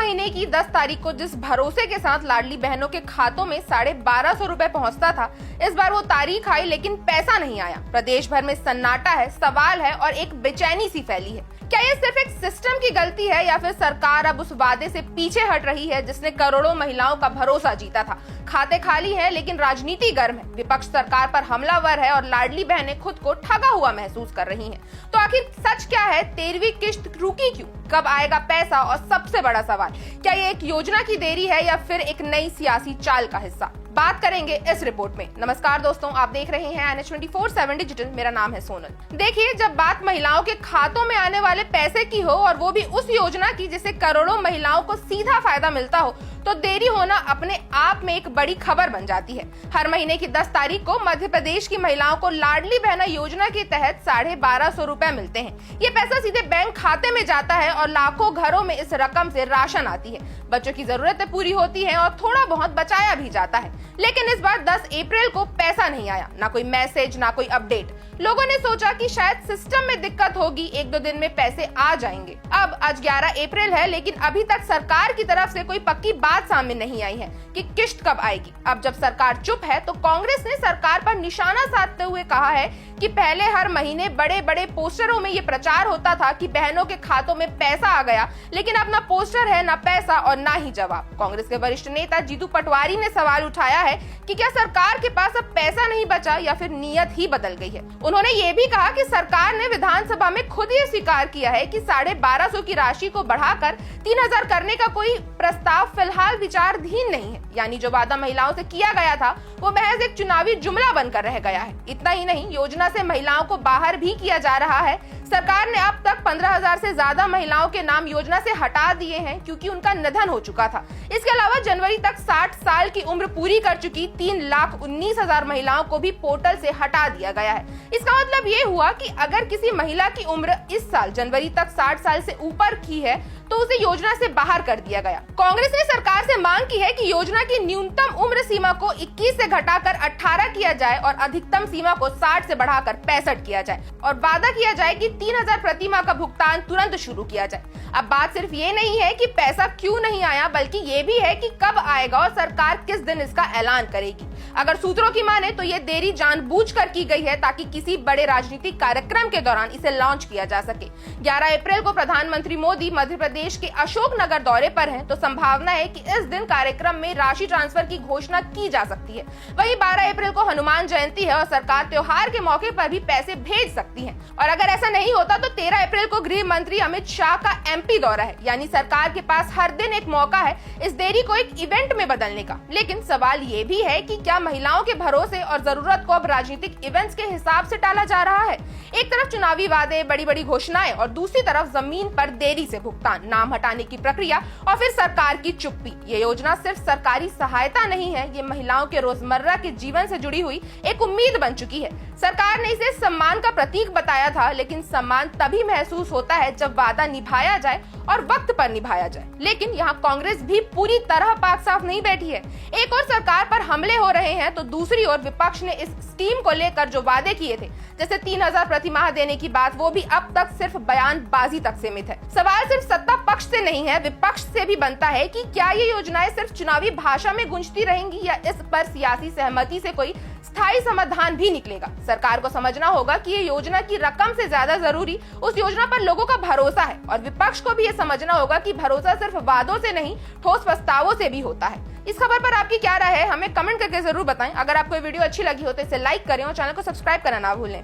महीने की 10 तारीख को जिस भरोसे के साथ लाडली बहनों के खातों में 1250 रुपए पहुंचता था, इस बार वो तारीख आई लेकिन पैसा नहीं आया। प्रदेश भर में सन्नाटा है, सवाल है और एक बेचैनी सी फैली है। क्या ये सिर्फ एक सिस्टम की गलती है या फिर सरकार अब उस वादे से पीछे हट रही है जिसने करोड़ों महिलाओं का भरोसा जीता था? खाते खाली हैं लेकिन राजनीति गर्म है, विपक्ष सरकार पर हमलावर है और लाडली बहनें खुद को ठगा हुआ महसूस कर रही हैं। तो आखिर सच क्या है? 13वीं किश्त रुकी क्यों? कब आएगा पैसा? और सबसे बड़ा सवाल, क्या ये एक योजना की देरी है या फिर एक नई सियासी चाल का हिस्सा? बात करेंगे इस रिपोर्ट में। नमस्कार दोस्तों, आप देख रहे हैं NH24/7 डिजिटल। मेरा नाम है सोनल। देखिए, जब बात महिलाओं के खातों में आने वाले पैसे की हो और वो भी उस योजना की जिससे करोड़ों महिलाओं को सीधा फायदा मिलता हो, तो देरी होना अपने आप में एक बड़ी खबर बन जाती है। हर महीने की 10 तारीख को मध्य प्रदेश की महिलाओं को लाडली बहना योजना के तहत 1250 रुपए मिलते हैं। ये पैसा सीधे बैंक खाते में जाता है और लाखों घरों में इस रकम से राशन आती है, बच्चों की जरूरतें पूरी होती हैं और थोड़ा बहुत बचाया भी जाता है। लेकिन इस बार 10 अप्रैल को पैसा नहीं आया, ना कोई मैसेज, ना कोई अपडेट। लोगों ने सोचा कि शायद सिस्टम में दिक्कत होगी, 1-2 दिन में पैसे आ जाएंगे। अब आज 11 अप्रैल है लेकिन अभी तक सरकार की तरफ से कोई पक्की बात सामने नहीं आई है कि किश्त कब आएगी। अब जब सरकार चुप है तो कांग्रेस ने सरकार पर निशाना साधते हुए कहा है कि पहले हर महीने बड़े बड़े पोस्टरों में ये प्रचार होता था कि बहनों के खातों में पैसा आ गया, लेकिन अब ना पोस्टर है, ना पैसा और ना ही जवाब। कांग्रेस के वरिष्ठ नेता जीतू पटवारी ने सवाल उठाया है कि क्या सरकार के पास अब पैसा नहीं बचा या फिर नीयत ही बदल गई है। उन्होंने ये भी कहा कि सरकार ने विधानसभा में खुद ये स्वीकार किया है कि 1250 की राशि को बढ़ाकर 3000 करने का कोई प्रस्ताव फिलहाल विचाराधीन नहीं है। यानी जो वादा महिलाओं से किया गया था वो महज एक चुनावी जुमला बनकर रह गया है। इतना ही नहीं, योजना से महिलाओं को बाहर भी किया जा रहा है। सरकार ने अब तक 15,000 से ज्यादा महिलाओं के नाम योजना से हटा दिए हैं क्योंकि उनका निधन हो चुका था। इसके अलावा जनवरी तक 60 साल की उम्र पूरी कर चुकी 3,19,000 महिलाओं को भी पोर्टल से हटा दिया गया है। इसका मतलब ये हुआ कि अगर किसी महिला की उम्र इस साल जनवरी तक 60 साल से ऊपर की है तो उसे योजना से बाहर कर दिया गया। कांग्रेस ने सरकार से मांग की है कि योजना की न्यूनतम उम्र सीमा को 21 से घटाकर 18 किया जाए और अधिकतम सीमा को 60 से बढ़ाकर 65 किया जाए और वादा किया जाए कि 3,000 प्रति माह का भुगतान तुरंत शुरू किया जाए। अब बात सिर्फ ये नहीं है कि पैसा क्यों नहीं आया, बल्कि ये भी है कि कब आएगा और सरकार किस दिन इसका ऐलान करेगी। अगर सूत्रों की माने तो ये देरी जानबूझकर की गई है ताकि किसी बड़े राजनीतिक कार्यक्रम के दौरान इसे लॉन्च किया जा सके। 11 अप्रैल को प्रधानमंत्री मोदी मध्य प्रदेश के अशोकनगर दौरे पर हैं, तो संभावना है कि इस दिन कार्यक्रम में राशि ट्रांसफर की घोषणा की जा सकती है। वहीं 12 अप्रैल को हनुमान जयंती है और सरकार त्योहार के मौके पर भी पैसे भेज सकती है। और अगर ऐसा नहीं होता तो 13 अप्रैल को गृह मंत्री अमित शाह का MP दौरा है। यानी सरकार के पास हर दिन एक मौका है इस देरी को एक इवेंट में बदलने का। लेकिन सवाल ये भी है कि क्या महिलाओं के भरोसे और जरूरत को अब राजनीतिक इवेंट्स के हिसाब से टाला जा रहा है? एक तरफ चुनावी वादे, बड़ी बड़ी घोषणाएं और दूसरी तरफ जमीन पर देरी से भुगतान, नाम हटाने की प्रक्रिया और फिर सरकार की चुप्पी। ये योजना सिर्फ सरकारी सहायता नहीं है, ये महिलाओं के रोजमर्रा के जीवन से जुड़ी हुई एक उम्मीद बन चुकी है। सरकार ने इसे सम्मान का प्रतीक बताया था, लेकिन सम्मान तभी महसूस होता है जब वादा निभाया जाए और वक्त पर निभाया जाए। लेकिन यहाँ कांग्रेस भी पूरी तरह पाक साफ नहीं बैठी है। एक और सरकार पर हमले हो रहे हैं तो दूसरी ओर विपक्ष ने इस स्कीम को लेकर जो वादे किए थे, जैसे 3,000 प्रति माह देने की बात, वो भी अब तक सिर्फ बयानबाजी तक सीमित है। सवाल सिर्फ सत्ता पक्ष से नहीं है, विपक्ष से भी बनता है कि क्या ये योजनाएं सिर्फ चुनावी भाषा में गूंजती रहेंगी या इस पर सियासी सहमति से कोई स्थायी समाधान भी निकलेगा। सरकार को समझना होगा कि ये योजना की रकम से ज्यादा जरूरी उस योजना पर लोगों का भरोसा है और विपक्ष को भी ये समझना होगा कि भरोसा सिर्फ वादों से नहीं, ठोस प्रस्तावों से भी होता है। इस खबर पर आपकी क्या राय है, हमें कमेंट करके जरूर बताएं। अगर आपको ये वीडियो अच्छी लगी हो तो इसे लाइक करें और चैनल को सब्सक्राइब करना ना भूलें।